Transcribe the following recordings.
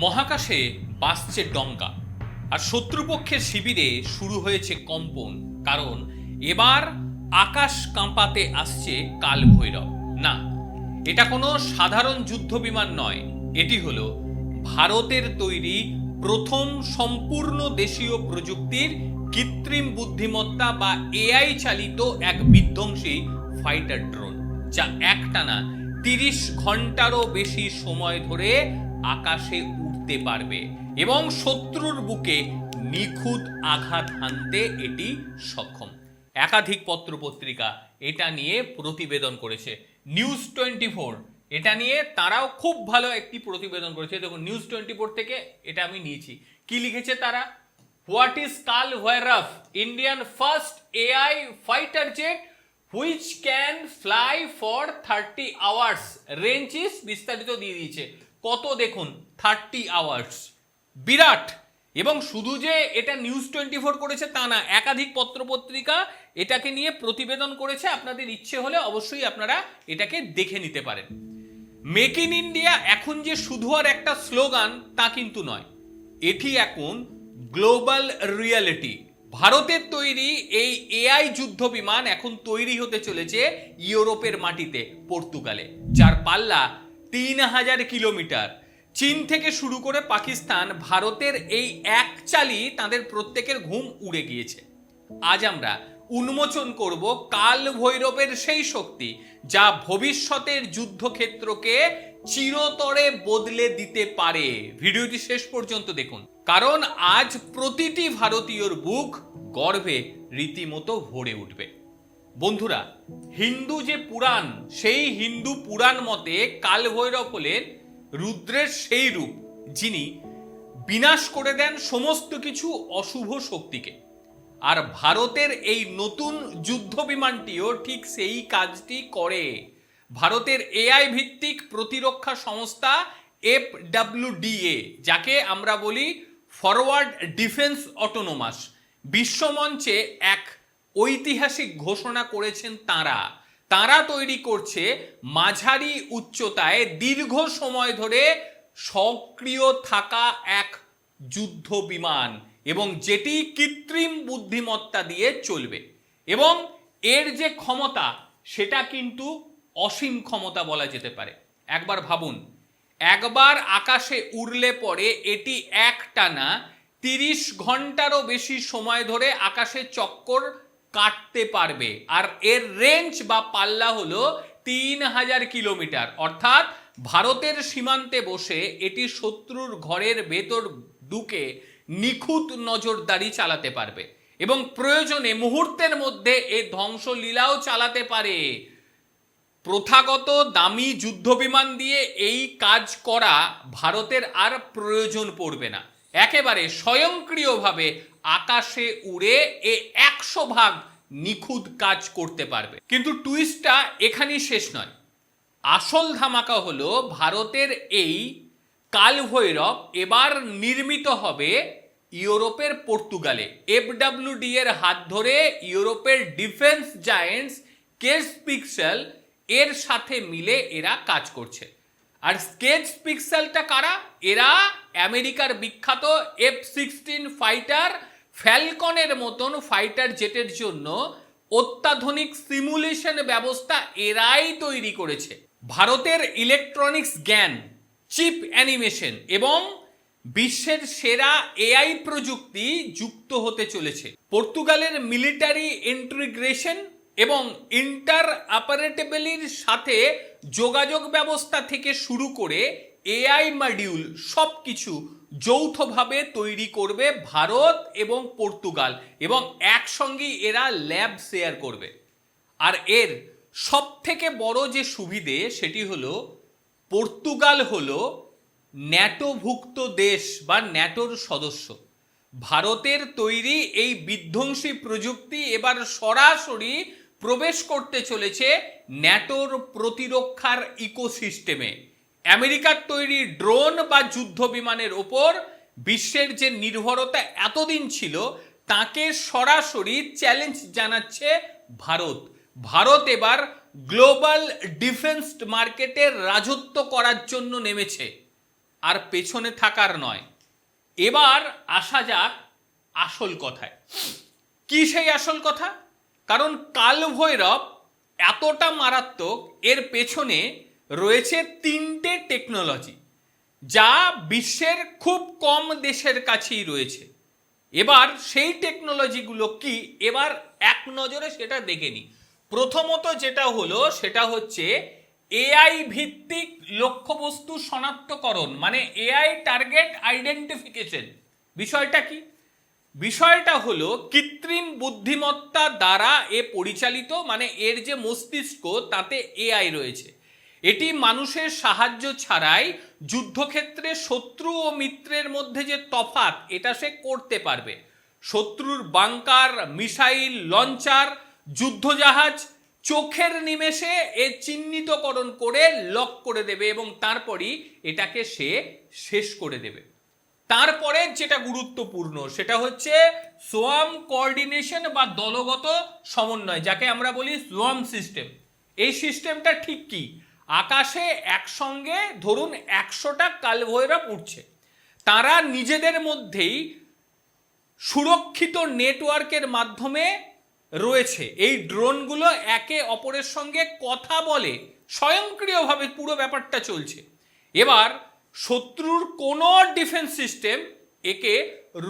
মহাকাশে বাজছে ডঙ্কা আর শত্রুপক্ষের শিবিরে শুরু হয়েছে কম্পন, কারণ এবার আকাশ কাঁপাতে আসছে কালভৈরব। না, এটা কোনো সাধারণ যুদ্ধ বিমান নয়, এটি হলো ভারতের তৈরি প্রথম সম্পূর্ণ দেশীয় প্রযুক্তির কৃত্রিম বুদ্ধিমত্তা বা এআই চালিত এক বিধ্বংসী ফাইটার ড্রোন, যা একটানা 30 ঘন্টারও বেশি সময় ধরে আকাশে উঠতে পারবে এবং শত্রুর বুকে নিখুঁত আঘাত হানতে এটি সক্ষম। একাধিক পত্রপত্রিকা এটা নিয়ে প্রতিবেদন করেছে। নিউজ 24 এটা নিয়ে তারাও খুব ভালো একটি প্রতিবেদন করেছে। দেখুন, নিউজ 24 থেকে এটা আমি নিয়েছি। কি লিখেছে তারা? What is Kalbhairav, Indian first AI fighter jet which can fly for 30 hours, range is, বিস্তারিত দিয়ে দিয়েছে কত দেখুন, 30 আওয়ার্স। বিরাট। এবং শুধু যে এটা নিউজ 24 করেছে তা না, একাধিক পত্রপত্রিকা এটাকে নিয়ে প্রতিবেদন করেছে। আপনাদের ইচ্ছে হলে অবশ্যই আপনারা এটাকে দেখে নিতে পারেন। মেক ইন ইন্ডিয়া এখন যে শুধু আর একটা স্লোগান তা কিন্তু নয়, এটি এখন গ্লোবাল রিয়ালিটি। ভারতের তৈরি এই এআই যুদ্ধ বিমান এখন তৈরি হতে চলেছে ইউরোপের মাটিতে, পর্তুগালে, যার পাল্লা 3000 কিলোমিটার। চীন থেকে শুরু করে পাকিস্তান, ভারতের এই এক চালই তাদের প্রত্যেকের ঘুম উড়ে গিয়েছে। আজ আমরা উন্মোচন করব কালভৈরবের সেই শক্তি যা ভবিষ্যতের যুদ্ধক্ষেত্রকে চিরতরে বদলে দিতে পারে। ভিডিওটি শেষ পর্যন্ত দেখুন, কারণ আজ প্রতিটি ভারতীয়র বুক গর্বে রীতিমতো ভরে উঠবে। বন্ধুরা, হিন্দু যে পুরাণ, সেই হিন্দু পুরাণ মতে কালভৈরব হলেন রুদ্রের সেই রূপ যিনি বিনাশ করে দেন সমস্ত কিছু অশুভ শক্তিকে। আর ভারতের এই নতুন যুদ্ধ বিমানটিও ঠিক সেই কাজটি করে। ভারতের এআই ভিত্তিক প্রতিরক্ষা সংস্থা FWDA, যাকে আমরা বলি ফরওয়ার্ড ডিফেন্স অটোনোমাস, বিশ্বমঞ্চে এক ঐতিহাসিক ঘোষণা করেছেন। তারা তৈরি করছে মাঝারি উচ্চতায় দীর্ঘ সময় ধরে সক্রিয় থাকা এক যুদ্ধ বিমান, এবং যেটি কৃত্রিম বুদ্ধিমত্তা দিয়ে চলবে। এবং এর যে ক্ষমতা, সেটা কিন্তু অসীম ক্ষমতা বলা যেতে পারে। একবার ভাবুন, একবার আকাশে উড়লে পরে এটি একটানা 30 ঘন্টারও বেশি সময় ধরে আকাশে চক্কর কাটতে পারবে। আর এর রেঞ্জ বা পাল্লা হলো 3000 কিলোমিটার। অর্থাৎ ভারতের সীমান্তে বসে এটি শত্রুর ঘরের ভেতর ঢুকে নিখুঁত নজরদারি চালাতে পারবে এবং প্রয়োজনে মুহূর্তের মধ্যে এই ধ্বংসলীলাও চালাতে পারে। প্রথাগত দামি যুদ্ধবিমান দিয়ে এই কাজ করা ভারতের আর প্রয়োজন পড়বে না। একেবারে স্বয়ংক্রিয়ভাবে আকাশে উড়ে 100 ভাগ নিখুঁত কাজ করতে পারবে। কিন্তু টুইস্টটা এখানেই শেষ নয়। আসল ধামাকা হলো ভারতের এই কালভৈরব এবার নির্মিত হবে ইউরোপের পর্তুগালে। FWD এর হাত ধরে ইউরোপের ডিফেন্স জায়ান্টস স্কেচ পিক্সেল এর সাথে মিলে এরা কাজ করছে। আর স্কেচ পিক্সেলটা কারা? এরা আমেরিকার বিখ্যাত F-16 ফাইটার ফ্যালকনের মতন ফাইটার জেটের জন্য অত্যাধুনিক সিমুলেশন ব্যবস্থা এরাই তৈরি করেছে। ভারতের ইলেকট্রনিক্স জ্ঞান, চিপ অ্যানিমেশন এবং বিশ্বের সেরা এআই প্রযুক্তি যুক্ত হতে চলেছে। পর্তুগালের মিলিটারি ইন্টিগ্রেশন এবং ইন্টার অপারেটেবিলিটির সাথে যোগাযোগ ব্যবস্থা থেকে শুরু করে এআই মডিউল সবকিছু যৌথভাবে তৈরি করবে ভারত এবং পর্তুগাল, এবং একসঙ্গেই এরা ল্যাব শেয়ার করবে। আর এর সব থেকে বড় যে সুবিধে সেটি হলো পর্তুগাল হলো ন্যাটোভুক্ত দেশ বা ন্যাটোর সদস্য। ভারতের তৈরি এই বিধ্বংসী প্রযুক্তি এবার সরাসরি প্রবেশ করতে চলেছে ন্যাটোর প্রতিরক্ষার ইকোসিস্টেমে। আমেরিকার তৈরি ড্রোন বা যুদ্ধ বিমানের ওপর বিশ্বের যে নির্ভরতা এতদিন ছিল তাকে সরাসরি চ্যালেঞ্জ জানাচ্ছে ভারত এবার গ্লোবাল ডিফেন্স মার্কেটের রাজত্ব করার জন্য নেমেছে। আর পেছনে থাকার নয়। এবার আসা যাক আসল কথায়। কি সেই আসল কথা? কারণ কালভৈরব এতটা মারাত্মক, এর পেছনে রয়েছে 3টে টেকনোলজি, যা বিশ্বের খুব কম দেশের কাছেই রয়েছে। এবার সেই টেকনোলজিগুলো কি, এবার এক নজরে সেটা দেখে নিই। প্রথমত যেটা হলো সেটা হচ্ছে এআই ভিত্তিক লক্ষ্যবস্তু শনাক্তকরণ, মানে এআই টার্গেট আইডেন্টিফিকেশন। বিষয়টা কি? বিষয়টা হলো কৃত্রিম বুদ্ধিমত্তা দ্বারা এ পরিচালিত, মানে এর যে মস্তিষ্ক তাতে এআই রয়েছে। এটি মানুষের সাহায্য ছাড়াই যুদ্ধক্ষেত্রে শত্রু ও মিত্রের মধ্যে যে তফাৎ এটা সে করতে পারবে। শত্রুর বাংকার, মিসাইল লঞ্চার, যুদ্ধজাহাজ চোখের নিমেষে এ চিহ্নিতকরণ করে লক করে দেবে এবং তারপরই এটাকে সে শেষ করে দেবে। তারপরে যেটা গুরুত্বপূর্ণ সেটা হচ্ছে সোয়াম কোঅর্ডিনেশন বা দলগত সমন্বয়, যাকে আমরা বলি সোয়াম সিস্টেম। এই সিস্টেমটা ঠিক কি? আকাশে একসঙ্গে ধরুন 100টা কালভৈরব উঠছে, তারা নিজেদের মধ্যেই সুরক্ষিত নেটওয়ার্কের মাধ্যমে রয়েছে। এই ড্রোনগুলো একে অপরের সঙ্গে কথা বলে, স্বয়ংক্রিয়ভাবে পুরো ব্যাপারটা চলছে। এবার শত্রুর কোনো ডিফেন্স সিস্টেম একে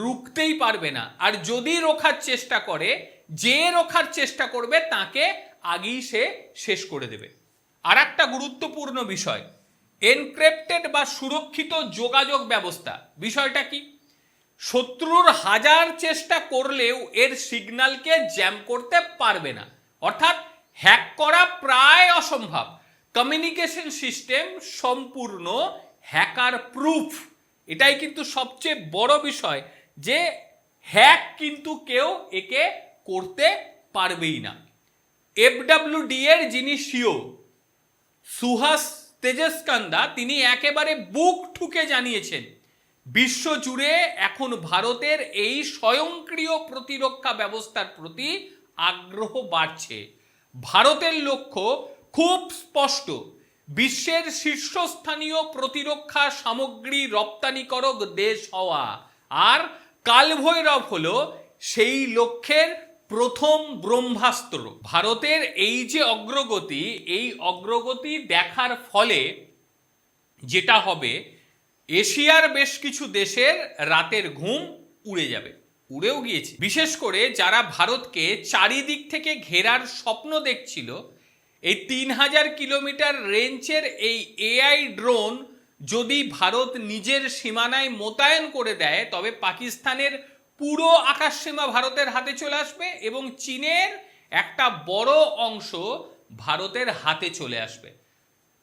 রুখতেই পারবে না, আর যদি রোখার চেষ্টা করে, যে রোখার চেষ্টা করবে তাকে আগেই সে শেষ করে দেবে। আর একটা গুরুত্বপূর্ণ বিষয়, এনক্রিপ্টেড বা সুরক্ষিত যোগাযোগ ব্যবস্থা। বিষয়টা কি? শত্রুর হাজার চেষ্টা করলেও এর সিগন্যালকে জ্যাম করতে পারবে না, অর্থাৎ হ্যাক করা প্রায় অসম্ভব। কমিউনিকেশন সিস্টেম সম্পূর্ণ হ্যাকার প্রুফ। এটাই কিন্তু সবচেয়ে বড় বিষয়, যে হ্যাক কিন্তু কেউ একে করতে পারবেই না। FWD এর যিনি সিও সুহাস তেজস্কান্দা, তিনি একেবারে বুক ঠুকে জানিয়েছেন বিশ্বজুড়ে এখন ভারতের এই স্বয়ংক্রিয় প্রতিরক্ষা ব্যবস্থার প্রতি আগ্রহ বাড়ছে। ভারতের লক্ষ্য খুব স্পষ্ট, বিশ্বের শীর্ষস্থানীয় প্রতিরক্ষা সামগ্রী রপ্তানিকারক দেশ হওয়া। আর কালভৈরব হলো সেই লক্ষ্যের প্রথম ব্রহ্মাস্ত্র। ভারতের এই যে অগ্রগতি, এই অগ্রগতি দেখার ফলে যেটা হবে, এশিয়ার বেশ কিছু দেশের রাতের ঘুম উড়ে যাবে, উড়েও গিয়েছে। বিশেষ করে যারা ভারতকে চারিদিক থেকে ঘেরার স্বপ্ন দেখছিল, এই 3000 কিলোমিটার রেঞ্জের এই এআই ড্রোন যদি ভারত নিজের সীমানায় মোতায়েন করে দেয়, তবে পাকিস্তানের পুরো আকাশসীমা ভারতের হাতে চলে আসবে এবং চীনের একটা বড় অংশ ভারতের হাতে চলে আসবে।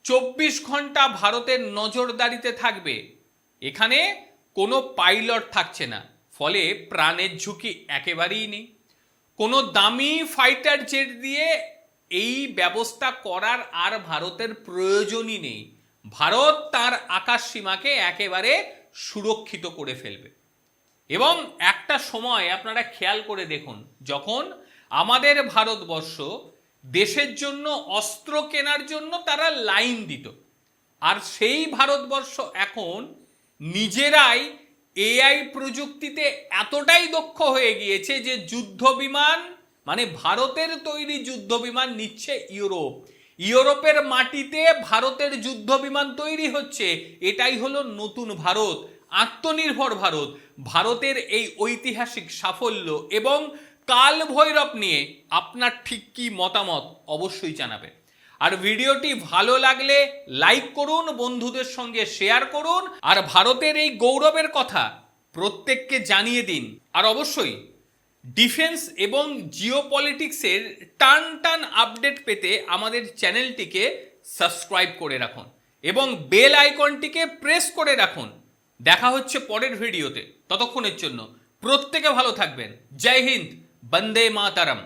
24 ঘন্টা ভারতের নজরদারিতে থাকবে। এখানে কোনো পাইলট থাকছে না, ফলে প্রাণের ঝুঁকি একেবারেই নেই। কোনো দামি ফাইটার জেট দিয়ে এই ব্যবস্থা করার আর ভারতের প্রয়োজনই নেই। ভারত তার আকাশ সীমাকে একেবারে সুরক্ষিত করে ফেলবে। এবং একটা সময় আপনারা খেয়াল করে দেখুন, যখন আমাদের ভারতবর্ষ দেশের জন্য অস্ত্র কেনার জন্য তারা লাইন দিত, আর সেই ভারতবর্ষ এখন নিজেরাই এআই প্রযুক্তিতে এতটাই দক্ষ হয়ে গিয়েছে যে যুদ্ধ বিমান, মানে ভারতের তৈরি যুদ্ধ বিমান নিচ্ছে ইউরোপ। ইউরোপের মাটিতে ভারতের যুদ্ধ বিমান তৈরি হচ্ছে। এটাই হলো নতুন ভারত, আত্মনির্ভর ভারত। ভারতের এই ঐতিহাসিক সাফল্য এবং কালভৈরব নিয়ে আপনার ঠিক কি মতামত অবশ্যই জানাবেন। আর ভিডিওটি ভালো লাগলে লাইক করুন, বন্ধুদের সঙ্গে শেয়ার করুন, আর ভারতের এই গৌরবের কথা প্রত্যেককে জানিয়ে দিন। আর অবশ্যই ডিফেন্স এবং জিওপলিটিক্সের টান টান আপডেট পেতে আমাদের চ্যানেলটিকে সাবস্ক্রাইব করে রাখুন এবং বেল আইকনটিকে প্রেস করে রাখুন। দেখা হচ্ছে পরের ভিডিওতে। ততক্ষণের জন্য প্রত্যেকে ভালো থাকবেন। জয় হিন্দ, বন্দে মাতরম।